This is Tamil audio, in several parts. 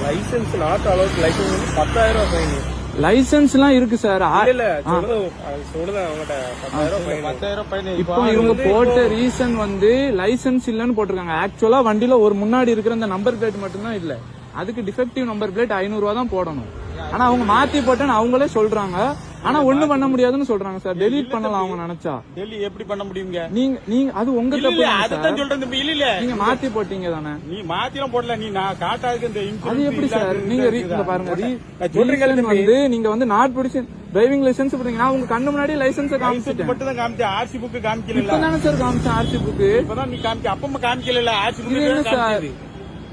லைசன்ஸ் நாட் அலௌட் லைசன்ஸ் வந்து 10,000 ஃபைன். லைசன்ஸ் எல்லாம் இருக்கு சார். இல்ல சொல்லுதான் அவங்ககிட்ட 10,000 ஃபைன். இப்போ இவங்க போட்ட ரீசன் வந்து லைசன்ஸ் இல்லன்னு போட்டிருக்காங்க. ஆக்சுவலா வண்டியில ஒரு முன்னாடி இருக்கிற அந்த நம்பர் பிளேட் மட்டும் தான் இல்ல, அதுக்கு டிஃபெக்டிவ் நம்பர் பிளேட் 500 ரூபா தான் போடணும். ஆனா அவங்க மாத்தி போட்டேன்னு அவங்களே சொல்றாங்க. ஆனா ஒண்ணு பண்ண முடியாதுன்னு சொல்றாங்க சார். டெலீட் பண்ணலாம் அவங்க நினைச்சா. டெல்லி எப்படி பண்ண முடியுங்க? நீங்க அது உங்க தப்பு. அதான் சொல்றேன் தம்பி. இல்ல நீங்க மாத்தி போட்டீங்க தானே. நீ மாத்திலாம் போடல. நீ நான் காட்டாதுக்கு இந்த அது எப்படி சார்? நீங்க பாருங்க சொல்றீங்க வந்து நீங்க வந்து நாட் பிடிச்சி டிரைவிங் லைசன்ஸ் போட்டீங்க. நான் உங்க கண்ணு முன்னாடி லைசன்ஸ் காமிச்சிட்டேன். மட்டும் தான் காமிச்சேன். ஆர்சி புக் காமிக்கல. இப்பதானே சார் காமிச்சேன் ஆர்சி புக். இப்பதான் நீ காமிக்க. அப்பமா காமிக்கல. ஆர்சி புக் காமிச்சது.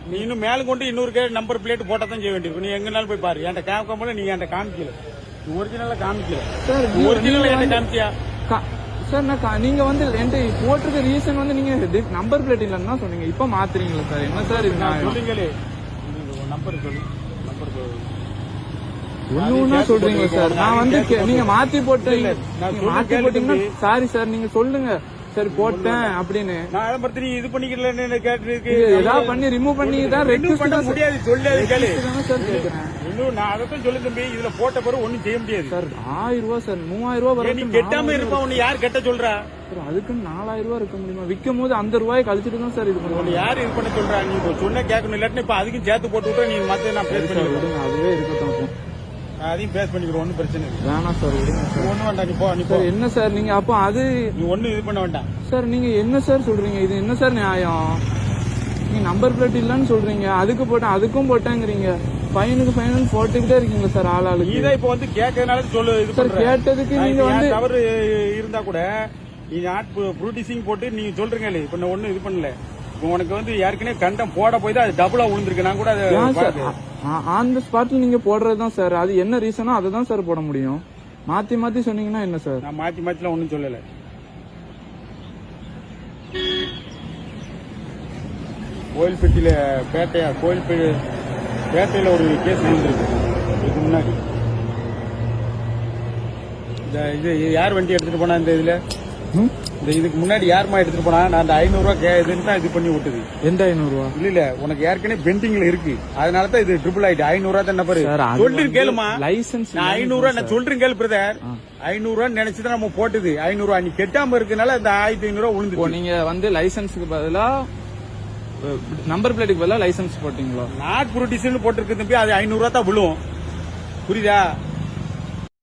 நீ இன்னும் மேல கொண்டு இன்னொரு நம்பர் பிளேட் போட்டா தான் செய்ய வேண்டியிருக்கும். நீ எங்கனாலும் போய் பாரு. என்கிட்ட கேட்க நீ என்கிட்ட காமிக்கல. ஒரிஜினலா காமிக்கல சார். ஒரிஜினல் என்ன காமிச்சியா சார்? நான் நீங்க வந்து என்கிட்ட போட்டிருக்க ரீசன் வந்து நீங்க நம்பர் பிளேட் இல்லன்னு சொன்னீங்க. இப்ப மாத்துறீங்களா சார்? என்ன சார் இது? சொல்லுங்களே நம்பர் சொல்லு. நம்பர் ஒண்ணு சொல்றீங்க சார். நான் வந்து நீங்க மாத்தி போட்டீங்க. மாத்தி போட்டீங்கன்னா சாரி சார் நீங்க சொல்லுங்க. சரி போட்டேன் அப்படின்னு நான் இது பண்ணிக்கல கேட்டு ஏதாவது பண்ணி ரிமூவ் பண்ணி தான் ரெக்வெஸ்ட் பண்ண முடியாது. சொல்லாது கேளு சார் கேக்குறேன். இன்னும் நான் அதான் சொல்லு தம்பி. இதுல போட்ட பிறகு ஒண்ணும் செய்ய முடியாது சார். 1000 ரூபா சார். 3000 ரூபா வர. நீ கெட்டாம இருப்பா. உன்னை யார் கெட்ட சொல்றா? அதுக்கு 4000 ரூபா இருக்க முடியுமா? விற்கும் போது அந்த ரூபாய் கழிச்சிட்டு தான் சார் இது பண்ணுவோம். யாரு இது பண்ண சொல்றா? நீ சொன்ன கேட்கணும். இல்லாட்டி இப்ப அதுக்கும் சேர்த்து போட்டு விட்டா நீ மத்த நான் பேஸ் பண்ணி விடுங்க. அதுவே இருக்கட்டும். அதையும் பேஸ் பண்ணிக்கிறோம். ஒன்னும் பிரச்சனை இல்லை. வேணாம் சார். ஒண்ணு வேண்டாம். நீ போ. என்ன சார் நீங்க அப்போ அது நீ ஒண்ணு இது பண்ண வேண்டாம் சார். நீங்க என்ன சார் சொல்றீங்க? இது என்ன சார் நியாயம்? நீங்க நம்பர் பிளேட் இல்லன்னு சொல்றீங்க. அதுக்கு போட்டேன் அதுக்கும் போட்டேங்கிறீங்க. ஃபைனுக்கு ஃபைனல் போட்டுக்கிட்டே இருக்கீங்க சார். ஆளாளுக்கு இதை இப்ப வந்து கேட்கறதுனால சொல்லு. இது சார் கேட்டதுக்கு நீங்க வந்து தவறு இருந்தா கூட நீ நாட் ப்ரூட்டிசிங் போட்டு நீங்க சொல்றீங்க. இப்ப நான் ஒண்ணு இது பண்ணல. உனக்கு வந்து ஏற்கனவே கண்டம் போட போய் தான் அது டபுளா விழுந்திருக்கு. நான் கூட ஆன் த ஸ்பாட்ல நீங்க போடுறதுதான் சார். அது என்ன ரீசனோ அதை தான் சார் போட முடியும். மாத்தி மாத்தி சொன்னீங்கன்னா என்ன சார்? நான் மாத்தி மாத்திலாம் ஒன்னும் சொல்லல. கோயில்பட்டியில பேட்டையில ஒரு கேஸ் நடந்திருக்கு. இதுக்கு முன்னாடி இது யார் வண்டி எடுத்துட்டு போனா இந்த இதுல இதுக்கு முன்னாடி யாருமா எடுத்துட்டு போனா? நான் அந்த 500 ரூபா இதுன்னு தான் இது பண்ணி விட்டுது. எந்த 500 ரூபா? இல்ல உனக்கு ஏற்கனவே பெண்டிங்ல இருக்கு. அதனாலதான் இது ட்ரிபிள் ஆயிட்டு. 500 ரூபா தான் பாரு. சொல்றேன் கேளுமா. லைசன்ஸ் 500 ரூபா நான் சொல்றேன் கேளு பிரதர். 500 ரூபா நினைச்சுதான் நம்ம போட்டுது. 500 ரூபா நீ கெட்டாம இருக்கனால அந்த 1500 ரூபா விழுந்து. நீங்க வந்து லைசன்ஸுக்கு பதிலா நம்பர் பிளேட்டுக்கு பதிலா லைசன்ஸ் போட்டீங்களா? நாட் ப்ரூட்டிஷன் போட்டிருக்கு தம்பி. அது 500 ரூபா தான் விழும். புரியுதா?